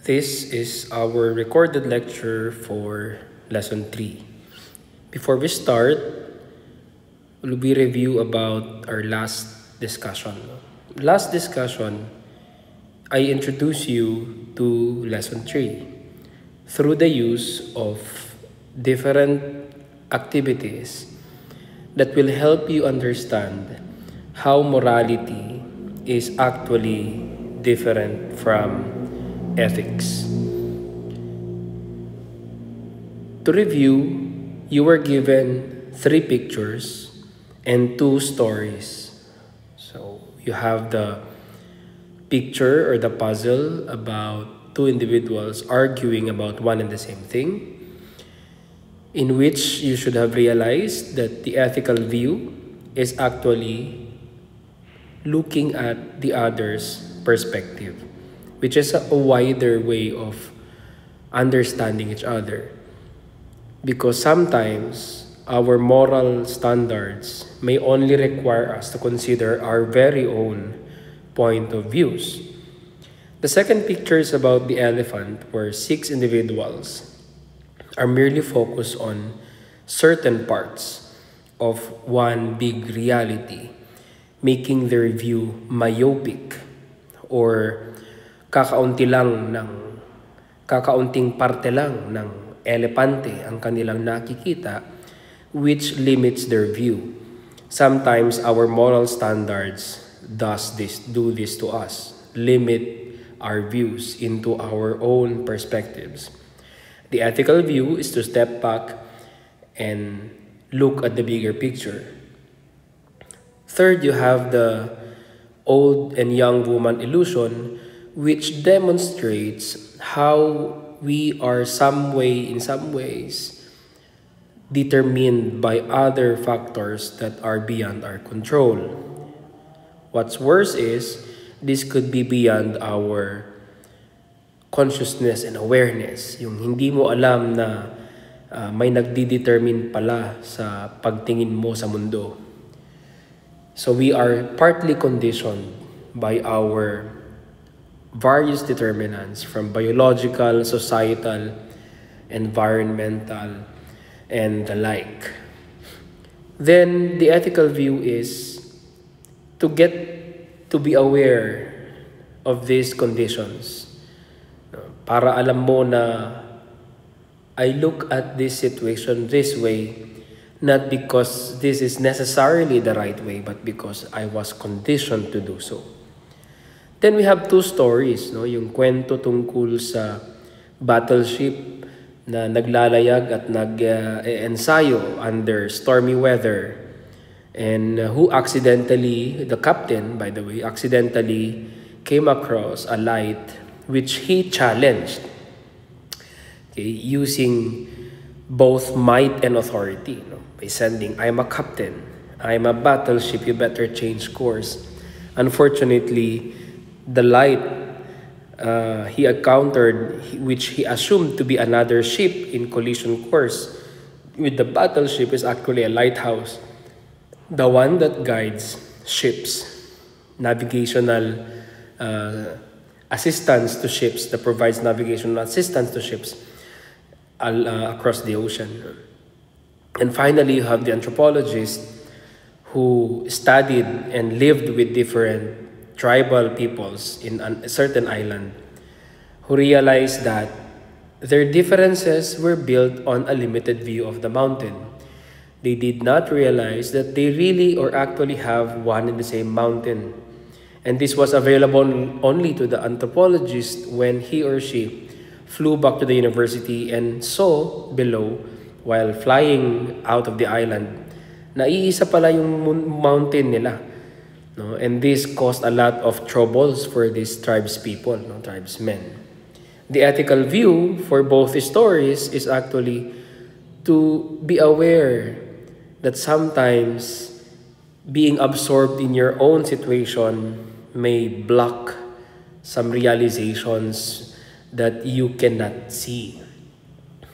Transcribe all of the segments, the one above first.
This is our recorded lecture for Lesson 3. Before we start, we'll be review about our last discussion. Last discussion, I introduced you to Lesson 3 through the use of different activities that will help you understand how morality is actually different from ethics. To review, you were given 3 pictures and 2 stories. So you have the picture or the puzzle about 2 individuals arguing about one and the same thing, in which you should have realized that the ethical view is actually looking at the other's perspective, which is a wider way of understanding each other. Because sometimes our moral standards may only require us to consider our very own point of views. The second picture is about the elephant, where 6 individuals are merely focused on certain parts of one big reality, making their view myopic, or kakaunting parte lang ng elepante ang kanilang nakikita, which limits their view. Sometimes our moral standards do this to us, limit our views into our own perspectives. The ethical view is to step back and look at the bigger picture. Third, you have the old and young woman illusion, which demonstrates how we are in some ways determined by other factors that are beyond our control. What's worse is, this could be beyond our consciousness and awareness. Yung hindi mo alam na may nagdi-determine pala sa pagtingin mo sa mundo. So we are partly conditioned by our various determinants, from biological, societal, environmental, and the like. Then the ethical view is to get to be aware of these conditions. Para alam mo na I look at this situation this way, not because this is necessarily the right way, but because I was conditioned to do so. Then we have 2 stories, no? Yung kwento tungkol sa battleship na naglalayag at nag-ensayo under stormy weather, and who accidentally, the captain, by the way, accidentally came across a light which he challenged, okay, using both might and authority, no? By sending, "I'm a captain, I'm a battleship, you better change course." Unfortunately, the light he encountered, which he assumed to be another ship in collision course with the battleship, is actually a lighthouse, the one that guides ships, navigational assistance to ships, that provides navigational assistance to ships across the ocean. And finally, you have the anthropologist who studied and lived with different tribal peoples in a certain island, who realized that their differences were built on a limited view of the mountain. They did not realize that they really or actually have one and the same mountain. And this was available only to the anthropologist when he or she flew back to the university and saw below, while flying out of the island, na iisa pala yung mountain nila. No? And this caused a lot of troubles for these tribespeople, no? Tribesmen. The ethical view for both stories is actually to be aware that sometimes being absorbed in your own situation may block some realizations that you cannot see.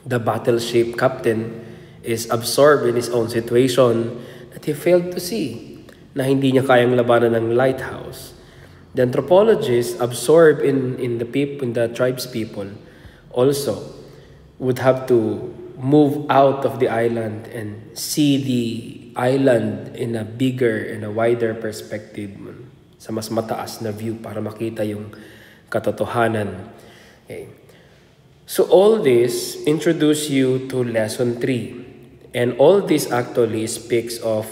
The battleship captain is absorbed in his own situation that he failed to see, na hindi niya kayang labanan ng lighthouse. The anthropologists absorbed in the people, in the tribes people, also would have to move out of the island and see the island in a bigger and a wider perspective, sa mas mataas na view para makita yung katotohanan. Okay. So all this introduce you to lesson 3. And all this actually speaks of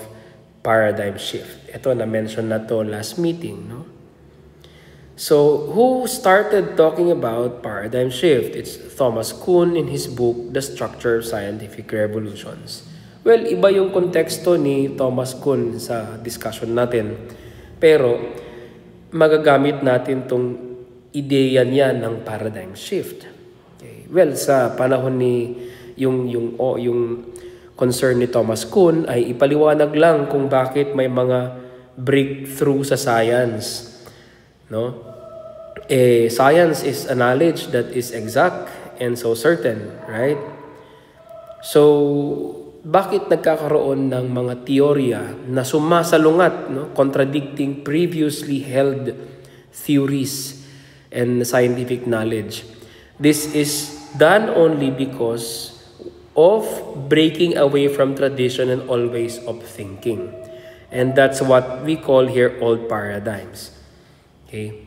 paradigm shift. Ito, na-mention na to last meeting, no? So, who started talking about paradigm shift? It's Thomas Kuhn in his book, The Structure of Scientific Revolutions. Well, iba yung konteksto ni Thomas Kuhn sa discussion natin. Pero, magagamit natin tong ideya niya ng paradigm shift. Okay. Well, sa panahon ni yung concern ni Thomas Kuhn ay ipaliwanag lang kung bakit may mga breakthrough sa science. No? Science is a knowledge that is exact and so certain, right? So, bakit nagkakaroon ng mga teorya na sumasalungat, no? Contradicting previously held theories and scientific knowledge? This is done only because of breaking away from tradition and old ways of thinking. And that's what we call here old paradigms. Okay?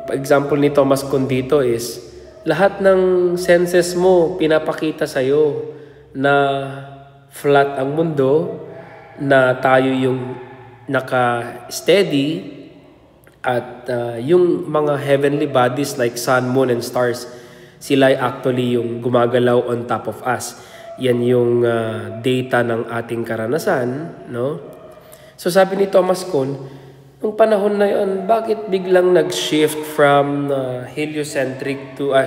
Example ni Thomas Kuhn dito is, lahat ng senses mo pinapakita sa'yo na flat ang mundo, na tayo yung naka-steady, at yung mga heavenly bodies like sun, moon, and stars, sila actually yung gumagalaw on top of us. Yan yung data ng ating karanasan, no? So sabi ni Thomas Kuhn, nung panahon na yun, bakit biglang nag-shift from heliocentric to,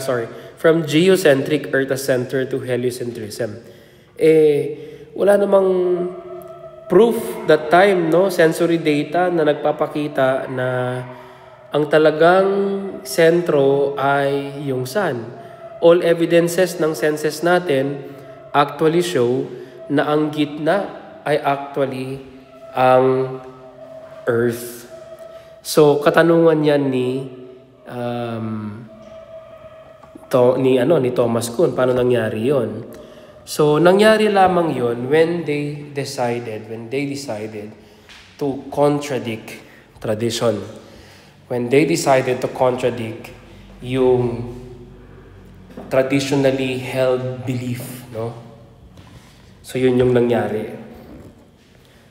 from geocentric, earth-centered to heliocentrism? Wala namang proof that time, no? Sensory data na nagpapakita na ang talagang sentro ay yung sun. All evidences ng senses natin actually show na ang gitna ay actually ang earth. So, katanungan yan ni Thomas Kuhn, paano nangyari yon? So, nangyari lamang yon when they decided to contradict tradition. When they decided to contradict yung traditionally held belief, no? So, yun yung nangyari.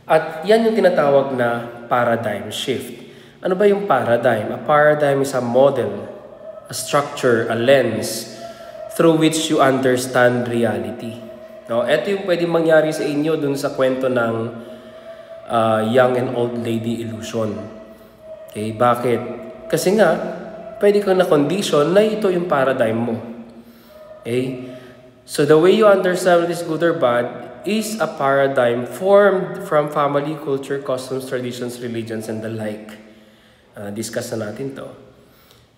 At yan yung tinatawag na paradigm shift. Ano ba yung paradigm? A paradigm is a model, a structure, a lens through which you understand reality. No, ito yung pwedeng mangyari sa inyo dun sa kwento ng young and old lady illusion. Okay, bakit? Kasi nga, pwede kang na-condition na ito yung paradigm mo. Okay? So the way you understand what is good or bad is a paradigm formed from family, culture, customs, traditions, religions, and the like. Discuss na natin to.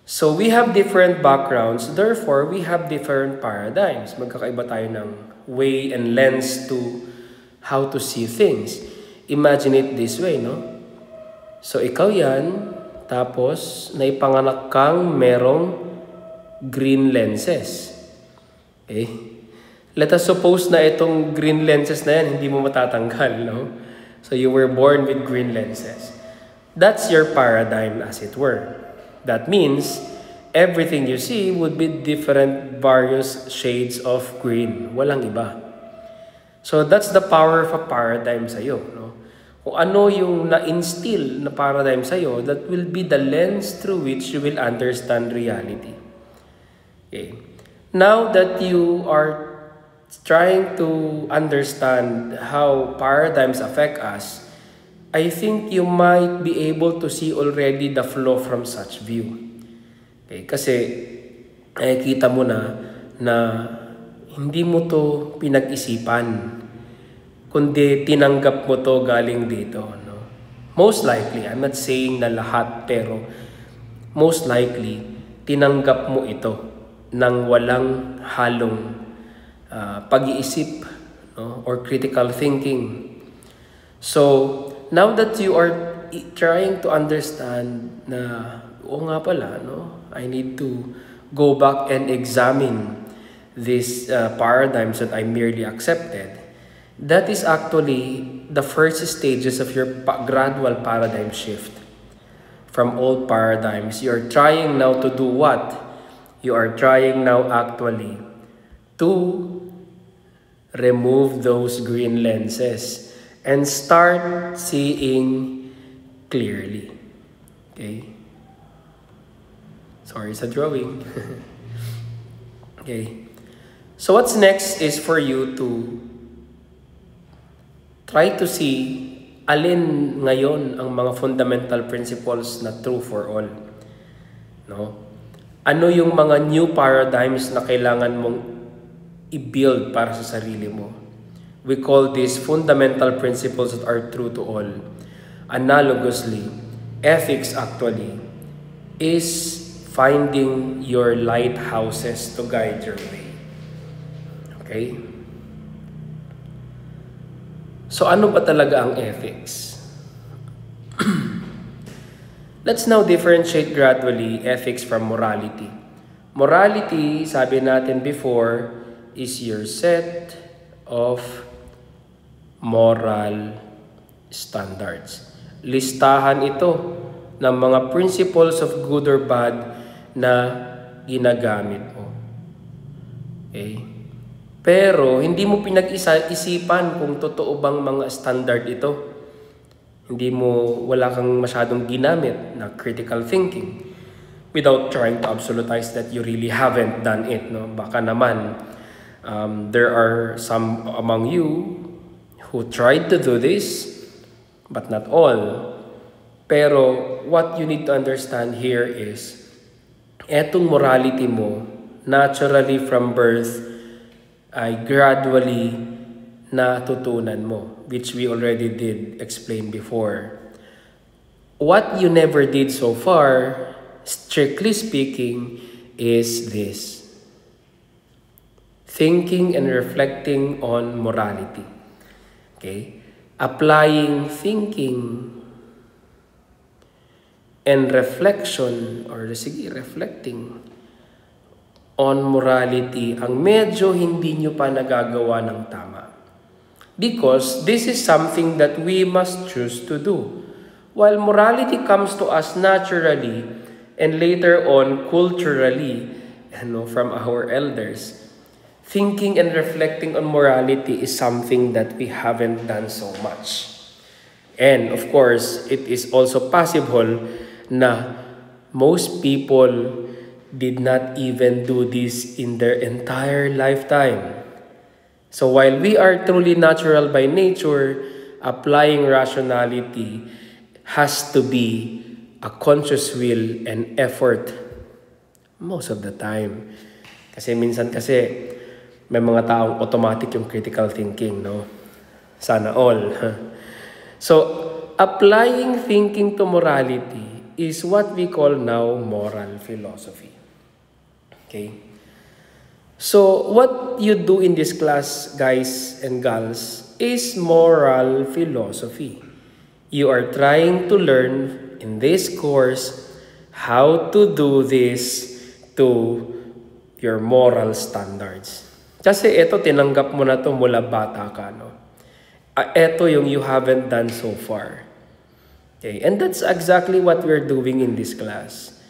So we have different backgrounds, therefore we have different paradigms. Magkakaiba tayo ng way and lens to how to see things. Imagine it this way, no? So ikaw yan, tapos naipanganak kang merong green lenses. Okay? Let us suppose na itong green lenses na yan, hindi mo matatanggal, no? So you were born with green lenses. That's your paradigm, as it were. That means everything you see would be different, various shades of green. Walang iba. So that's the power of a paradigm sa'yo, no? Kung ano yung na-instill na paradigm sa'yo, that will be the lens through which you will understand reality. Okay. Now that you are trying to understand how paradigms affect us, I think you might be able to see already the flow from such view. Okay, kasi nakikita mo na hindi mo to pinag-isipan, kundi tinanggap mo to galing dito. No? Most likely, I'm not saying na lahat, pero most likely, tinanggap mo ito nang walang halong pag-iisip, no? Or critical thinking. So, now that you are trying to understand na, oo nga pala, no? I need to go back and examine these paradigms that I merely accepted. That is actually the first stages of your gradual paradigm shift. From old paradigms, you're trying now to do what? You are trying now actually to remove those green lenses and start seeing clearly. Okay? Sorry sa drawing. Okay. So what's next is for you to try to see alin ngayon ang mga fundamental principles na true for all. No? Ano yung mga new paradigms na kailangan mong i-build para sa sarili mo? We call these fundamental principles that are true to all. Analogously, ethics actually is finding your lighthouses to guide your way. Okay? So ano ba talaga ang ethics? Let's now differentiate gradually ethics from morality. Morality, sabi natin before, is your set of moral standards. Listahan ito ng mga principles of good or bad na ginagamit mo. Okay? Pero hindi mo pinag-isipan kung totoo bang mga standard ito. Wala kang masyadong ginamit na critical thinking without trying to absolutize that you really haven't done it. No? Baka naman, there are some among you who tried to do this, but not all. Pero what you need to understand here is, etong morality mo, naturally from birth, ay gradually natutunan mo, which we already did explain before. What you never did so far, strictly speaking, is this: thinking and reflecting on morality. Okay? Applying thinking and reflection, or reflecting on morality ang medyo hindi nyo pa nagagawa ng tama. Because this is something that we must choose to do. While morality comes to us naturally and later on culturally, from our elders, thinking and reflecting on morality is something that we haven't done so much. And of course, it is also possible na most people did not even do this in their entire lifetime. So while we are truly natural by nature, applying rationality has to be a conscious will and effort most of the time. Kasi minsan may mga taong automatic yung critical thinking, no? Sana all. So applying thinking to morality is what we call now moral philosophy. Okay? So, what you do in this class, guys and gals, is moral philosophy. You are trying to learn in this course how to do this to your moral standards. Kasi ito, tinanggap mo na to mula bata ka, no? Ito yung you haven't done so far. Okay? And that's exactly what we're doing in this class.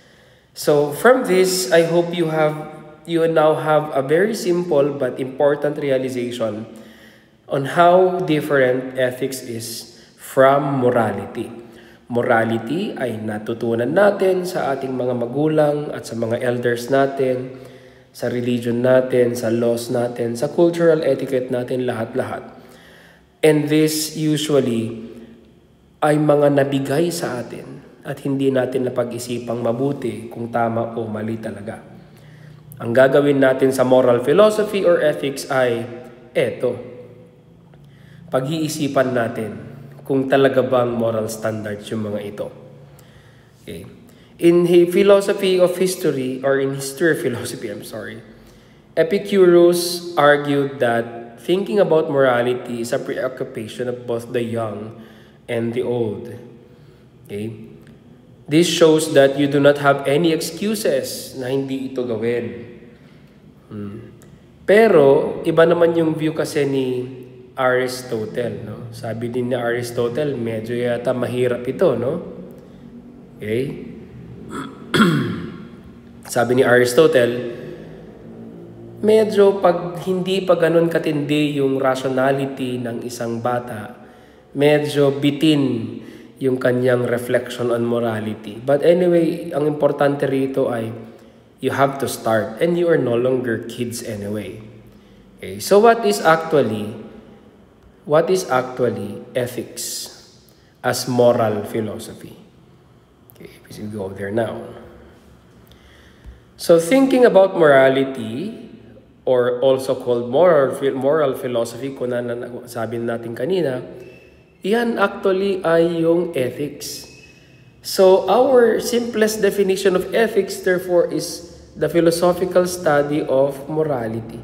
So from this, I hope you now have a very simple but important realization on how different ethics is from morality. Morality ay natutunan natin sa ating mga magulang at sa mga elders natin, sa religion natin, sa laws natin, sa cultural etiquette natin, lahat-lahat. And this usually ay mga nabigay sa atin at hindi natin napag-isipang mabuti kung tama o mali talaga. Ang gagawin natin sa moral philosophy or ethics ay eto. Pag-iisipan natin kung talaga bang moral standards yung mga ito. Okay. In philosophy of history, or in history of philosophy, Epicurus argued that thinking about morality is a preoccupation of both the young and the old. Okay? This shows that you do not have any excuses na hindi ito gawin. Pero, iba naman yung view kasi ni Aristotle, no? Sabi din ni Aristotle, medyo yata mahirap ito, no? Okay? Sabi ni Aristotle, medyo pag hindi pa ganun katindi yung rationality ng isang bata, medyo bitin yung kanyang reflection on morality. But anyway, ang importante rito ay you have to start and you are no longer kids anyway. Okay? So what is actually ethics as moral philosophy? Okay, we go there now. So thinking about morality, or also called moral philosophy, kung sabi natin kanina, yan actually ay yung ethics. So our simplest definition of ethics therefore is the philosophical study of morality,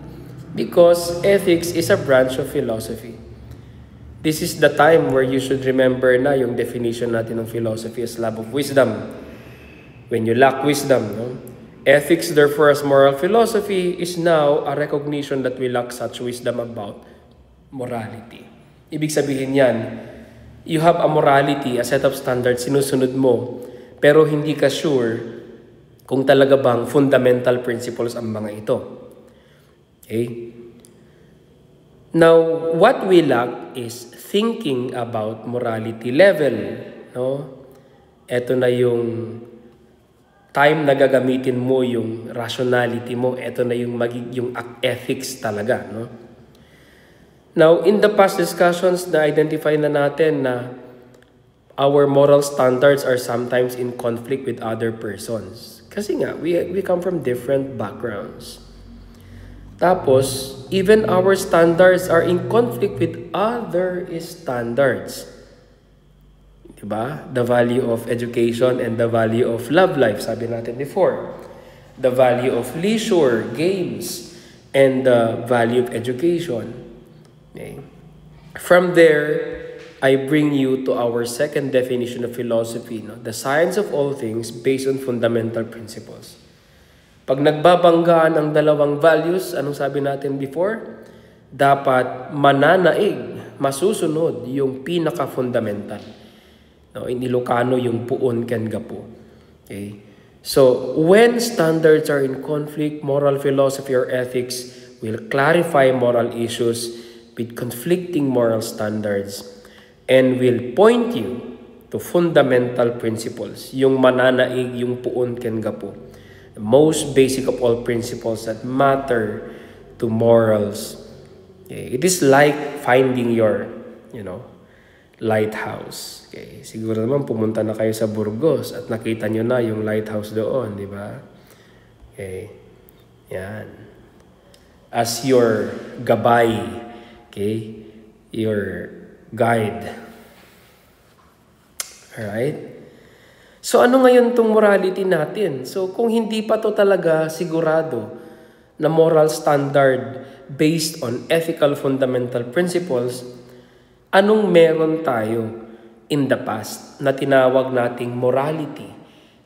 because ethics is a branch of philosophy. This is the time where you should remember na yung definition natin ng philosophy as love of wisdom. When you lack wisdom, no? Ethics, therefore, as moral philosophy, is now a recognition that we lack such wisdom about morality. Ibig sabihin yan, you have a morality, a set of standards, sinusunod mo, pero hindi ka sure kung talaga bang fundamental principles ang mga ito. Okay? Now, what we lack is thinking about morality level. No? Ito na yung time na gagamitin mo yung rationality mo. Ito na yung ethics talaga. No? Now, in the past discussions, na-identify na natin na our moral standards are sometimes in conflict with other persons. Kasi nga, we come from different backgrounds. Tapos, even our standards are in conflict with other standards. Diba? The value of education and the value of love life, sabi natin before. The value of leisure, games, and the value of education. Okay. From there, I bring you to our second definition of philosophy, no? The science of all things based on fundamental principles. Pag nagbabanggaan ang dalawang values, anong sabi natin before? Dapat mananaig, masusunod yung pinaka-fundamental. No, in Ilocano, yung puon ken gapo. Okay? So, when standards are in conflict, moral philosophy or ethics will clarify moral issues with conflicting moral standards and will point you to fundamental principles. Yung mananaig, yung puon ken gapo. The most basic of all principles that matter to morals. Okay? It is like finding your, lighthouse. Okay? Siguro naman pumunta na kayo sa Burgos at nakita nyo na yung lighthouse doon, di ba? Okay. Yan. As your gabay, okay? Your guide. Alright? So ano ngayon tong morality natin? So kung hindi pa to talaga sigurado na moral standard based on ethical fundamental principles, anong meron tayo in the past na tinawag nating morality,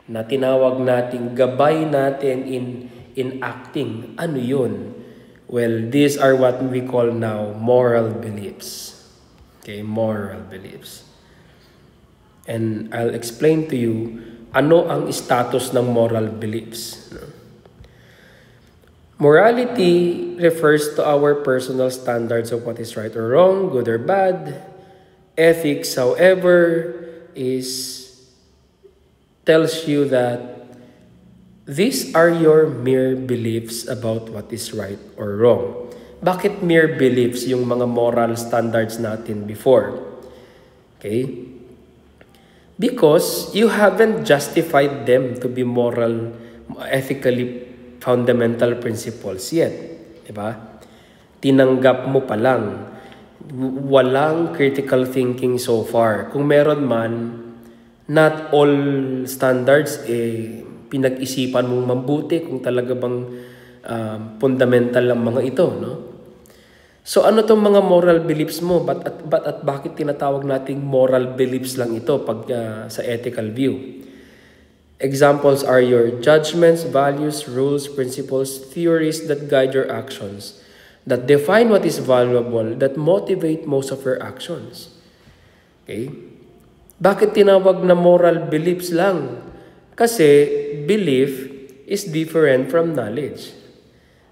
na tinawag nating gabay natin in acting? Ano yun? Well, these are what we call now moral beliefs. Okay, moral beliefs. And I'll explain to you ano ang status ng moral beliefs. Morality refers to our personal standards of what is right or wrong, good or bad. Ethics, however, tells you that these are your mere beliefs about what is right or wrong. Bakit mere beliefs yung mga moral standards natin before? Okay? Because you haven't justified them to be moral, ethically fundamental principles yet. Diba? Tinanggap mo pa lang. Walang critical thinking so far. Kung meron man, not all standards pinag-isipan mong mabuti kung talaga bang fundamental ang mga ito. No? So ano tong mga moral beliefs mo? At bakit tinatawag nating moral beliefs lang ito pag sa ethical view? Examples are your judgments, values, rules, principles, theories that guide your actions, that define what is valuable, that motivate most of your actions. Okay? Bakit tinawag na moral beliefs lang? Kasi belief is different from knowledge.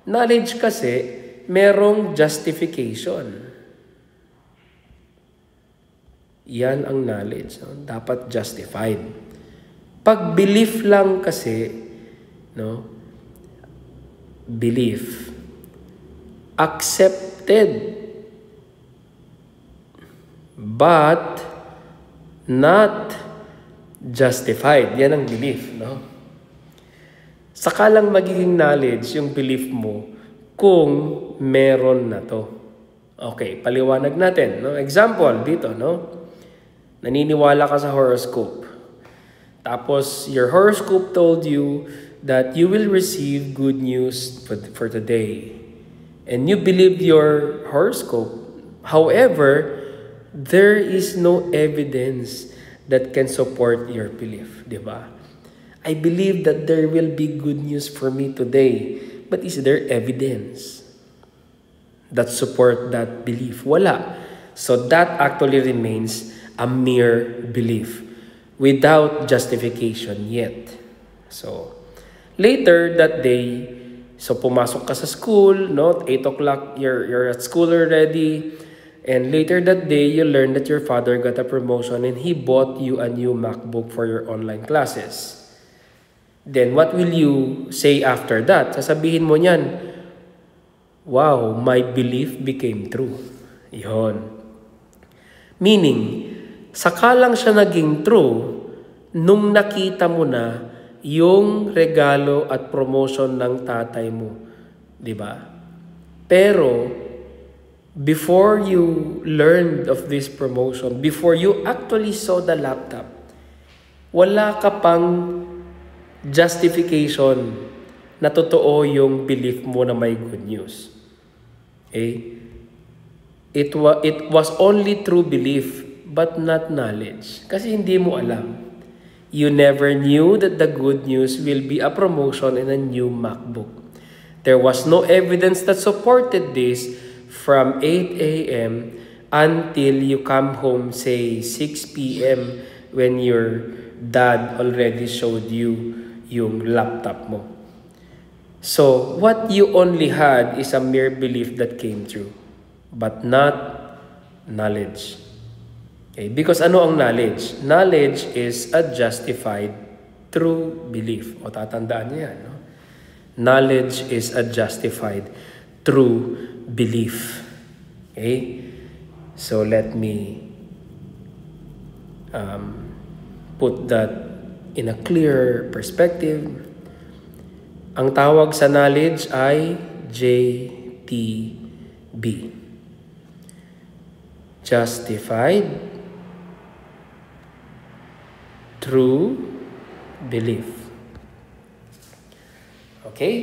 Knowledge kasi merong justification. Yan ang knowledge. No? Dapat justified. Pag belief lang kasi, no? Belief. Accepted. But not justified. Yan ang belief, no? Saka lang magiging knowledge yung belief mo kung meron na to. Okay, paliwanag natin, no? Example dito, no? Naniniwala ka sa horoscope. Tapos your horoscope told you that you will receive good news for today. And you believed your horoscope. However, there is no evidence that can support your belief, di ba? I believe that there will be good news for me today, but is there evidence that support that belief? Wala. So that actually remains a mere belief without justification yet. So later that day, so pumasok ka sa school, no? 8 o'clock, you're at school already. And later that day, you learn that your father got a promotion and he bought you a new MacBook for your online classes. Then what will you say after that? Sasabihin mo niyan, wow, my belief became true. Yon. Meaning, saka lang siya naging true nung nakita mo na yung regalo at promotion ng tatay mo. Diba? Pero, before you learned of this promotion, before you actually saw the laptop, wala ka pang justification na totoo yung belief mo na may good news. Okay? It was only true belief but not knowledge. Kasi hindi mo alam. You never knew that the good news will be a promotion and a new MacBook. There was no evidence that supported this from 8 a.m. until you come home, say 6 p.m. when your dad already showed you yung laptop mo. So, what you only had is a mere belief that came true, but not knowledge. Okay? Because ano ang knowledge? Knowledge is a justified true belief. O tatandaan niyo yan, no? Knowledge is a justified true belief. Okay? So, let me put that in a clear perspective. Ang tawag sa knowledge ay JTB. Justified true belief. Okay?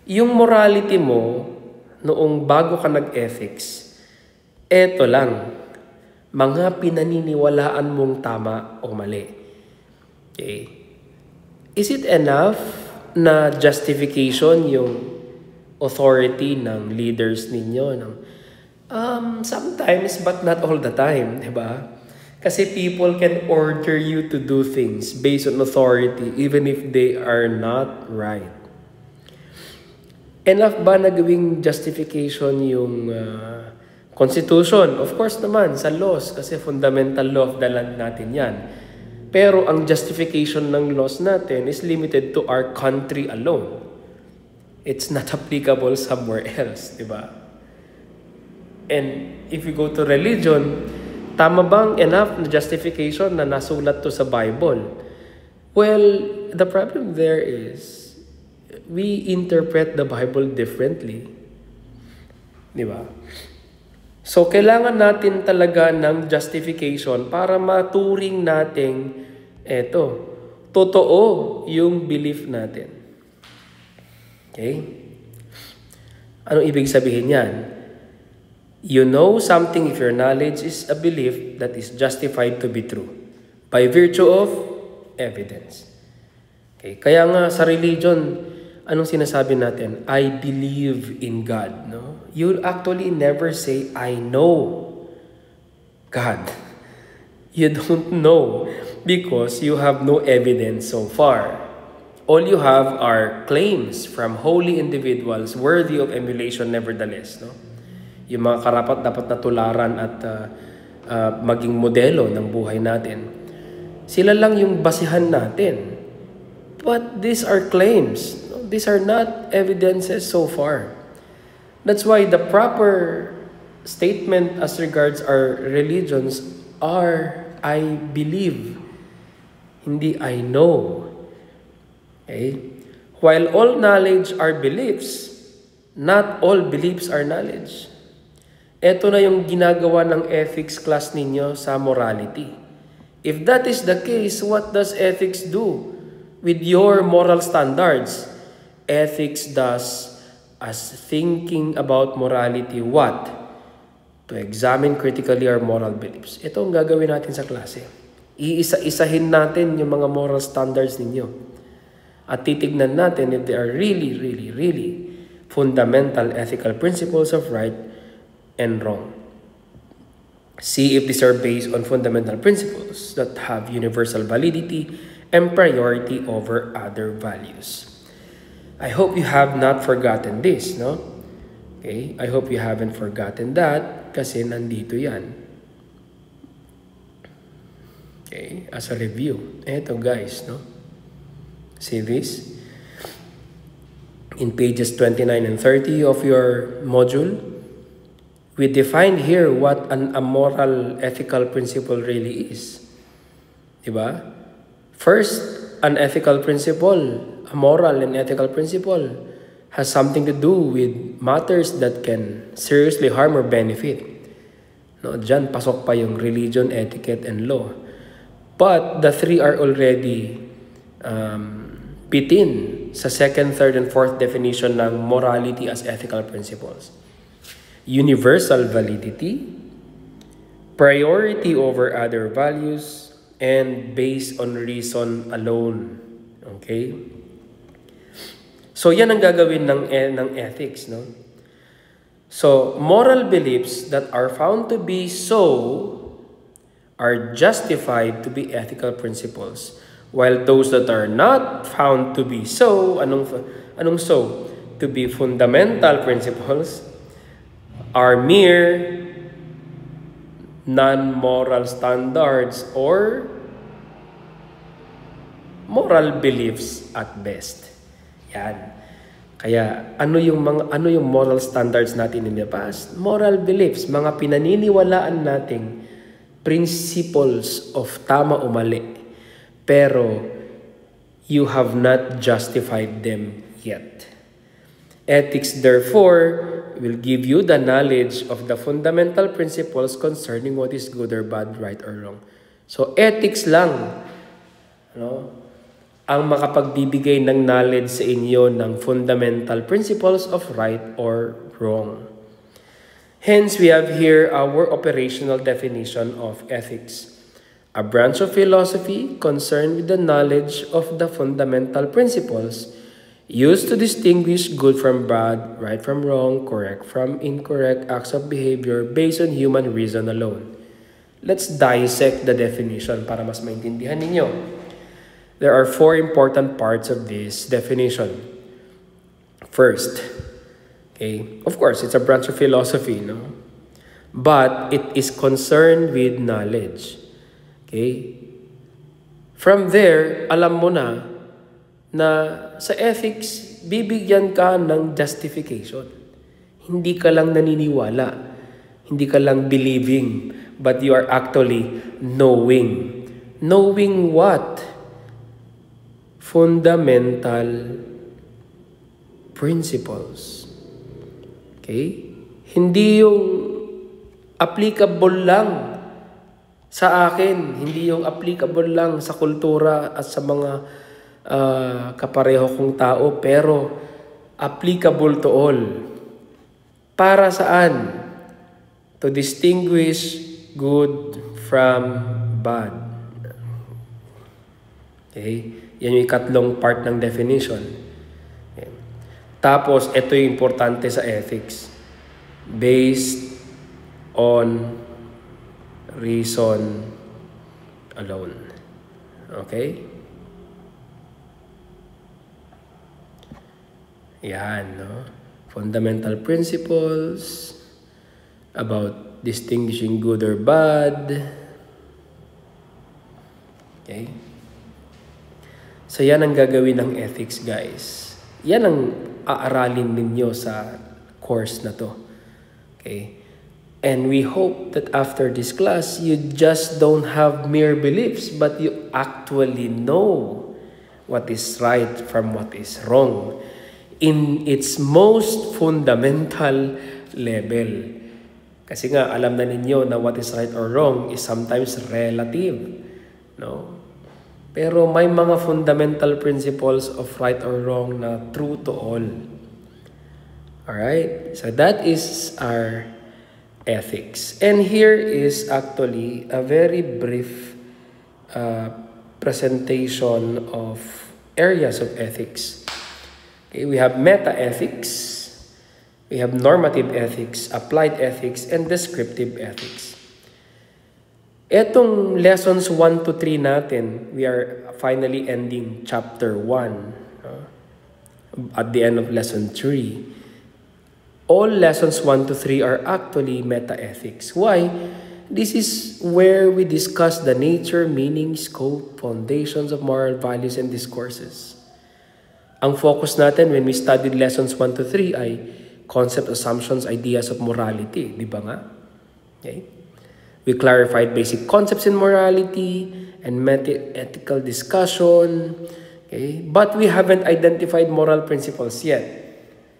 Yung morality mo noong bago ka nag-ethics, eto lang, mga pinaniniwalaan mong tama o mali. Okay. Is it enough na justification yung authority ng leaders ninyo? Sometimes, but not all the time, diba? Kasi people can order you to do things based on authority even if they are not right. Enough ba na gawing justification yung Constitution? Of course naman, sa laws, kasi fundamental law of the land natin yan. Pero ang justification ng laws natin is limited to our country alone. It's not applicable somewhere else, di ba? And if we go to religion, tama bang enough na justification na nasulat to sa Bible? Well, the problem there is we interpret the Bible differently. Di ba? So, kailangan natin talaga ng justification para maturing nating totoo yung belief natin. Okay? Anong ibig sabihin yan? You know something if your knowledge is a belief that is justified to be true by virtue of evidence. Okay, kaya nga sa religion, anong sinasabi natin? I believe in God. No? You actually never say, I know God. You don't know because you have no evidence so far. All you have are claims from holy individuals worthy of emulation nevertheless. No? Yung mga karapat dapat na tularan at maging modelo ng buhay natin. Sila lang yung basihan natin. But these are claims. These are not evidences so far. That's why the proper statement as regards our religions are, I believe, hindi I know. Okay? While all knowledge are beliefs, not all beliefs are knowledge. Ito na yung ginagawa ng ethics class ninyo sa morality. If that is the case, what does ethics do with your moral standards? Ethics does as thinking about morality what? To examine critically our moral beliefs. Ito ang gagawin natin sa klase. Iisa-isahin natin yung mga moral standards ninyo. At titignan natin if they are really, really, really fundamental ethical principles of right and wrong. See if these are based on fundamental principles that have universal validity and priority over other values. I hope you have not forgotten this, no? Okay, I hope you haven't forgotten that kasi nandito yan. Okay, as a review. Eto guys, no? See this? In pages 29 and 30 of your module, we define here what an amoral ethical principle really is. Diba? First, an ethical principle, a moral and ethical principle, has something to do with matters that can seriously harm or benefit. No, dyan, pasok pa yung religion, etiquette, and law. But the three are already within sa second, third, and fourth definition ng morality as ethical principles. Universal validity, priority over other values, and based on reason alone. Okay? So, yan ang gagawin ng ethics, no? So, moral beliefs that are found to be so are justified to be ethical principles, while those that are not found to be so, anong so? To be fundamental principles, are mere non-moral standards or moral beliefs at best. Yan. Kaya ano yung moral standards natin in the past? Moral beliefs, mga pinaniniwalaan nating principles of tama o mali. Pero you have not justified them yet. Ethics, therefore, will give you the knowledge of the fundamental principles concerning what is good or bad, right or wrong. So, ethics lang, no, ang makapagbibigay ng knowledge sa inyo ng fundamental principles of right or wrong. Hence, we have here our operational definition of ethics. A branch of philosophy concerned with the knowledge of the fundamental principles used to distinguish good from bad, right from wrong, correct from incorrect acts of behavior based on human reason alone. Let's dissect the definition para mas maintindihan ninyo. There are four important parts of this definition. First, okay, of course, it's a branch of philosophy, no? But it is concerned with knowledge. Okay? From there, alam mo na sa ethics, bibigyan ka ng justification. Hindi ka lang naniniwala. Hindi ka lang believing. But you are actually knowing. Knowing what? Fundamental principles. Okay? Hindi yung applicable lang sa akin. Hindi yung applicable lang sa kultura at sa mga kapareho kong tao, pero applicable to all. Para saan? To distinguish good from bad. Okay? Yan yung ikatlong part ng definition. Okay. Tapos, ito yung importante sa ethics. Based on reason alone. Okay? Yan, no? Fundamental principles about distinguishing good or bad. Okay? So, yan ang gagawin ng ethics, guys. Yan ang aaralin ninyo sa course na to. Okay? And we hope that after this class, you just don't have mere beliefs, but you actually know what is right from what is wrong in its most fundamental level. Kasi nga, alam na ninyo na what is right or wrong is sometimes relative. No? Pero may mga fundamental principles of right or wrong na true to all. Alright? So that is our ethics. And here is actually a very brief presentation of areas of ethics. Okay, we have meta-ethics, we have normative ethics, applied ethics, and descriptive ethics. Etong lessons 1 to 3 natin, we are finally ending chapter 1 at the end of lesson 3. All lessons 1 to 3 are actually meta-ethics. Why? This is where we discuss the nature, meaning, scope, foundations of moral values and discourses. Ang focus natin when we studied lessons 1 to 3 ay concept, assumptions, ideas of morality. Di ba nga? Okay? We clarified basic concepts in morality and ethical discussion. Okay? But we haven't identified moral principles yet.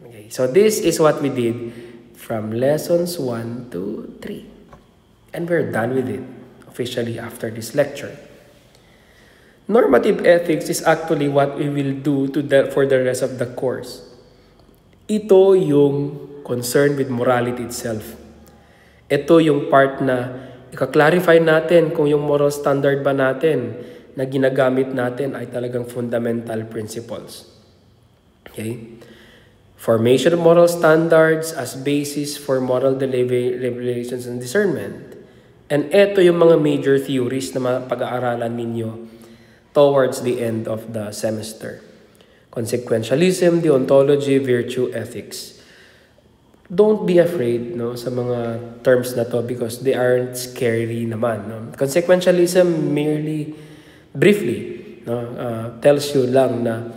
Okay? So this is what we did from lessons 1 to 3. And we're done with it officially after this lecture. Normative ethics is actually what we will do for the rest of the course. Ito yung concern with morality itself. Ito yung part na ika-clarify natin kung yung moral standard ba natin na ginagamit natin ay talagang fundamental principles. Okay? Formation of moral standards as basis for moral deliberations and discernment. And ito yung mga major theories na pag-aaralan ninyo towards the end of the semester. Consequentialism, deontology, virtue, ethics. Don't be afraid sa mga terms na to because they aren't scary naman. No? Consequentialism merely, briefly, tells you lang na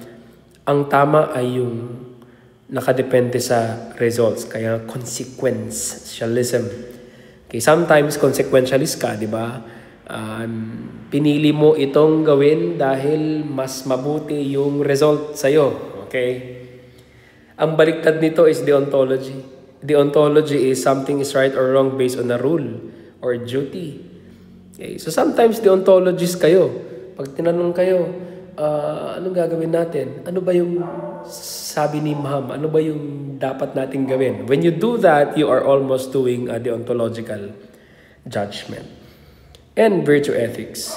ang tama ay yung nakadepende sa results. Kaya consequentialism. Okay, sometimes consequentialist ka, di ba? Pinili mo itong gawin dahil mas mabuti yung result sa'yo. Okay? Ang baliktad nito is deontology. Deontology is something is right or wrong based on a rule or duty. Okay? So sometimes deontologists kayo. Pag tinanong kayo, anong gagawin natin? Ano ba yung sabi ni ma'am? Ano ba yung dapat natin gawin? When you do that, you are almost doing a deontological judgment. And virtue ethics,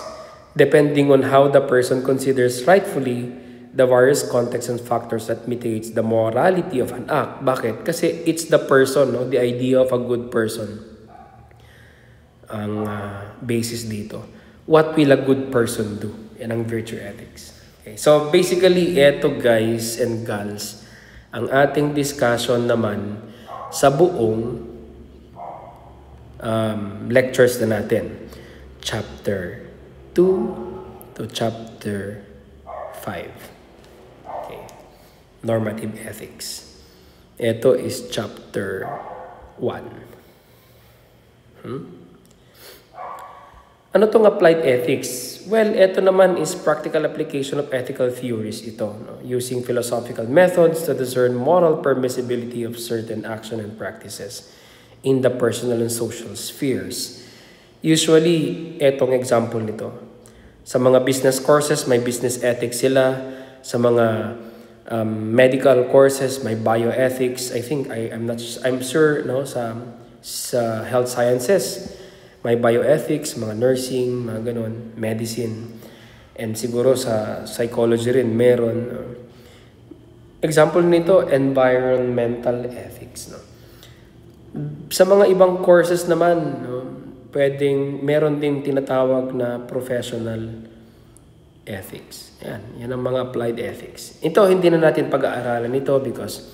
depending on how the person considers rightfully the various contexts and factors that mitigates the morality of an act. Bakit? Kasi it's the person, the idea of a good person ang basis dito. What will a good person do? Yan ang virtue ethics. Okay. So basically, eto guys and gals, ang ating discussion naman sa buong lectures na natin. Chapter 2 to chapter 5. Okay. Normative ethics. Ito is chapter 1. Ano tong applied ethics? Well, ito naman is practical application of ethical theories ito. Using philosophical methods to discern moral permissibility of certain action and practices in the personal and social spheres. Usually, etong example nito. Sa mga business courses, may business ethics sila. Sa mga medical courses, may bioethics. I'm sure sa sa health sciences. May bioethics, mga nursing, mga ganon, medicine. And siguro sa psychology rin meron. Example nito, environmental ethics. No? Sa mga ibang courses naman, no, meron ding tinatawag na professional ethics. Yan ang mga applied ethics. Ito, hindi na natin pag-aaralan ito because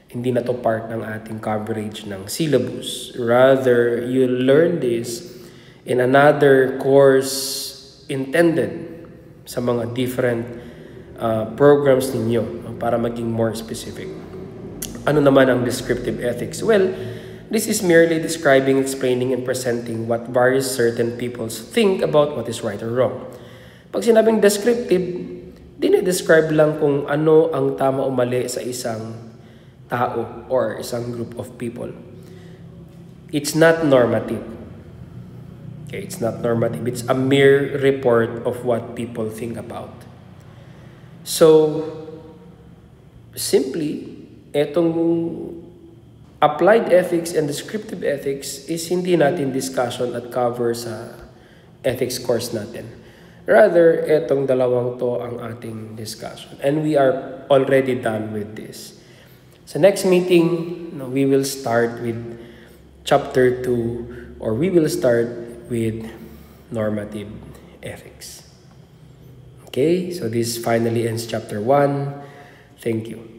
hindi na to part ng ating coverage ng syllabus. Rather, you learn this in another course intended sa mga different programs ninyo para maging more specific. Ano naman ang descriptive ethics? Well, this is merely describing, explaining, and presenting what various certain peoples think about what is right or wrong. Pag sinabing descriptive, dinidescribe lang kung ano ang tama o mali sa isang tao or isang group of people. It's not normative. Okay, it's not normative. It's a mere report of what people think about. So, simply, etong applied ethics and descriptive ethics is hindi natin discussion at cover sa ethics course natin. Rather, etong dalawang to ang ating discussion. And we are already done with this. Sa next meeting, we will start with chapter 2 or we will start with normative ethics. Okay, so this finally ends chapter 1. Thank you.